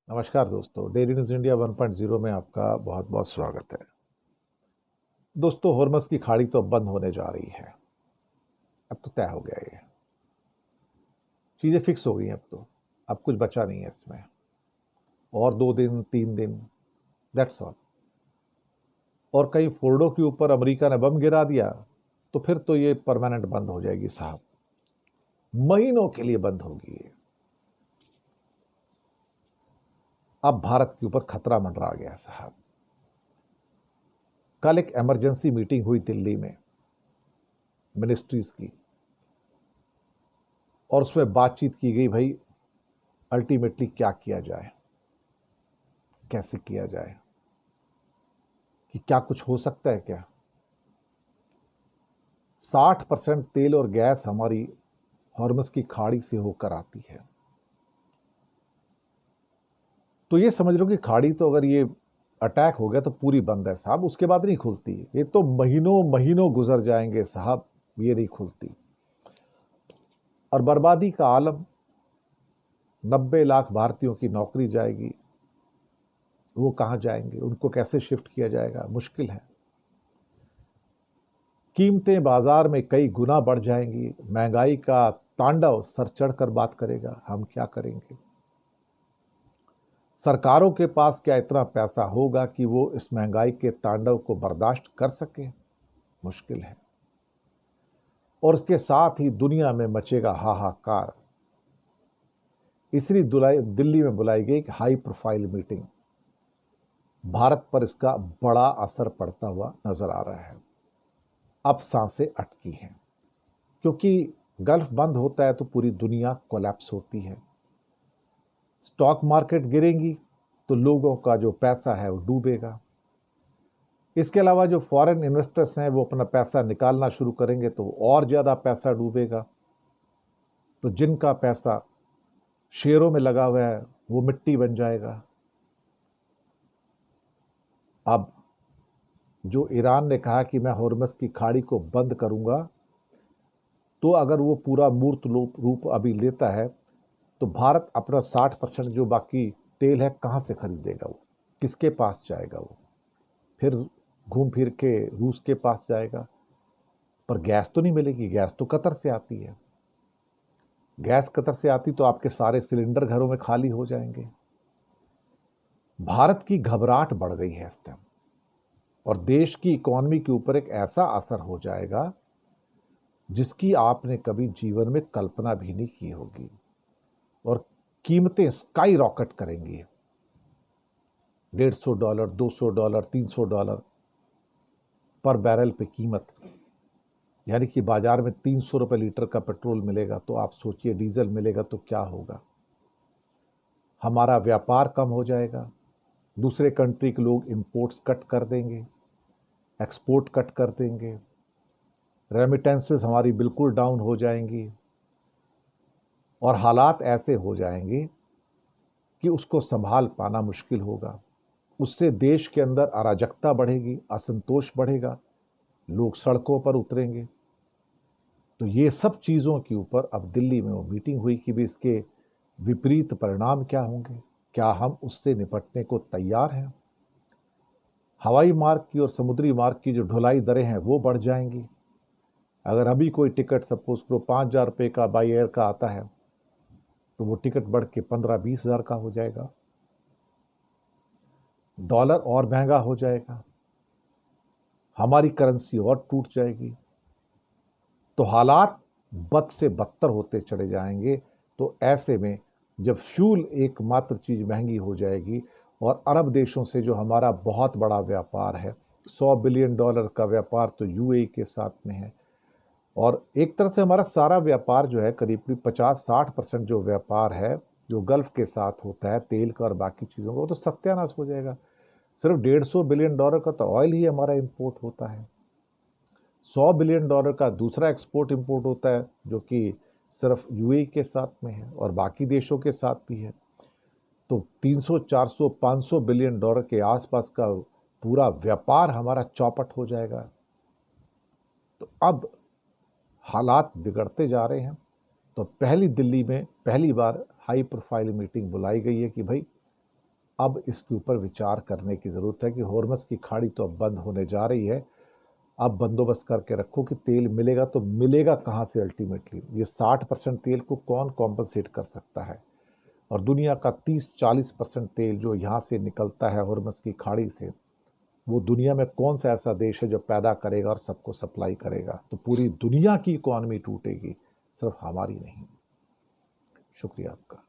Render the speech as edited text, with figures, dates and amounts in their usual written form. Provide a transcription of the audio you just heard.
नमस्कार दोस्तों, daily news India 1.0 में आपका बहुत बहुत स्वागत है। दोस्तों, हॉर्मस की खाड़ी तो अब बंद होने जा रही है। अब तो तय हो गया ये, चीज़ें फिक्स हो गई हैं। अब कुछ बचा नहीं है इसमें। और 2 दिन 3 दिन, दैट्स ऑल। और कहीं फोर्डो के ऊपर अमेरिका ने बम गिरा दिया तो फिर तो ये परमानेंट बंद हो जाएगी साहब। महीनों के लिए बंद होगी ये। अब भारत के ऊपर खतरा मंडरा गया साहब। कल एक इमरजेंसी मीटिंग हुई दिल्ली में मिनिस्ट्रीज की, और उसमें बातचीत की गई भाई अल्टीमेटली क्या किया जाए, कैसे किया जाए, कि क्या कुछ हो सकता है क्या। 60% तेल और गैस हमारी हॉर्मस की खाड़ी से होकर आती है। तो ये समझ लो कि खाड़ी तो अगर ये अटैक हो गया तो पूरी बंद है साहब, उसके बाद नहीं खुलती। ये तो महीनों महीनों गुजर जाएंगे साहब, ये नहीं खुलती। और बर्बादी का आलम, 90 लाख भारतीयों की नौकरी जाएगी। वो कहां जाएंगे, उनको कैसे शिफ्ट किया जाएगा, मुश्किल है। कीमतें बाजार में कई गुना बढ़ जाएंगी। महंगाई का तांडव सर चढ़कर बात करेगा। हम क्या करेंगे? सरकारों के पास क्या इतना पैसा होगा कि वो इस महंगाई के तांडव को बर्दाश्त कर सके? मुश्किल है। और इसके साथ ही दुनिया में मचेगा हाहाकार। इसलिए दिल्ली में बुलाई गई एक हाई प्रोफाइल मीटिंग। भारत पर इसका बड़ा असर पड़ता हुआ नजर आ रहा है। अब सांसें अटकी हैं, क्योंकि गल्फ बंद होता है तो पूरी दुनिया कोलैप्स होती है। स्टॉक मार्केट गिरेंगी तो लोगों का जो पैसा है वो डूबेगा। इसके अलावा जो फॉरेन इन्वेस्टर्स हैं वो अपना पैसा निकालना शुरू करेंगे तो और ज़्यादा पैसा डूबेगा। तो जिनका पैसा शेयरों में लगा हुआ है वो मिट्टी बन जाएगा। अब जो ईरान ने कहा कि मैं हॉर्मस की खाड़ी को बंद करूंगा, तो अगर वो पूरा मूर्त रूप अभी लेता है तो भारत अपना 60% जो बाकी तेल है कहां से खरीदेगा? वो किसके पास जाएगा? वो फिर घूम फिर के रूस के पास जाएगा। पर गैस तो नहीं मिलेगी, गैस तो कतर से आती है। गैस कतर से आती तो आपके सारे सिलेंडर घरों में खाली हो जाएंगे। भारत की घबराहट बढ़ गई है इस टाइम, और देश की इकोनॉमी के ऊपर एक ऐसा असर हो जाएगा जिसकी आपने कभी जीवन में कल्पना भी नहीं की होगी। और कीमतें स्काई रॉकेट करेंगी। $150, $200, $300 पर बैरल पे कीमत। यानी कि बाजार में 300 रुपए लीटर का पेट्रोल मिलेगा तो आप सोचिए डीजल मिलेगा तो क्या होगा। हमारा व्यापार कम हो जाएगा। दूसरे कंट्री के लोग इंपोर्ट्स कट कर देंगे, एक्सपोर्ट कट कर देंगे। रेमिटेंसेस हमारी बिल्कुल डाउन हो जाएंगी। और हालात ऐसे हो जाएंगे कि उसको संभाल पाना मुश्किल होगा। उससे देश के अंदर अराजकता बढ़ेगी, असंतोष बढ़ेगा, लोग सड़कों पर उतरेंगे। तो ये सब चीज़ों के ऊपर अब दिल्ली में वो मीटिंग हुई कि भी इसके विपरीत परिणाम क्या होंगे, क्या हम उससे निपटने को तैयार हैं। हवाई मार्ग की और समुद्री मार्ग की जो ढुलाई दरें हैं वो बढ़ जाएंगी। अगर अभी कोई टिकट सपोज करो 5,000 रुपये का बाई एयर का आता है तो वो टिकट बढ़ के 15-20 हज़ार का हो जाएगा। डॉलर और महंगा हो जाएगा। हमारी करेंसी और टूट जाएगी। तो हालात बद से बदतर होते चले जाएंगे। तो ऐसे में जब फ्यूल एकमात्र चीज महंगी हो जाएगी, और अरब देशों से जो हमारा बहुत बड़ा व्यापार है, $100 बिलियन का व्यापार तो यूएई के साथ में है। और एक तरह से हमारा सारा व्यापार जो है करीब करीब 50-60% जो व्यापार है जो गल्फ के साथ होता है तेल का और बाकी चीज़ों का, वो तो सत्यानाश हो जाएगा। सिर्फ $150 बिलियन का तो ऑयल ही हमारा इंपोर्ट होता है। $100 बिलियन का दूसरा एक्सपोर्ट इंपोर्ट होता है जो कि सिर्फ यूएई के साथ में है और बाकी देशों के साथ भी है। तो 300 400 500 बिलियन डॉलर के आसपास का पूरा व्यापार हमारा चौपट हो जाएगा। तो अब हालात बिगड़ते जा रहे हैं। तो पहली दिल्ली में पहली बार हाई प्रोफाइल मीटिंग बुलाई गई है कि भाई अब इसके ऊपर विचार करने की ज़रूरत है कि हॉर्मस की खाड़ी तो अब बंद होने जा रही है। अब बंदोबस्त करके रखो कि तेल मिलेगा तो मिलेगा कहाँ से अल्टीमेटली। ये 60% तेल को कौन कॉम्पनसेट कर सकता है, और दुनिया का 30-40% तेल जो यहाँ से निकलता है हॉर्मस की खाड़ी से, वो दुनिया में कौन सा ऐसा देश है जो पैदा करेगा और सबको सप्लाई करेगा। तो पूरी दुनिया की इकॉनमी टूटेगी, सिर्फ हमारी नहीं। शुक्रिया आपका।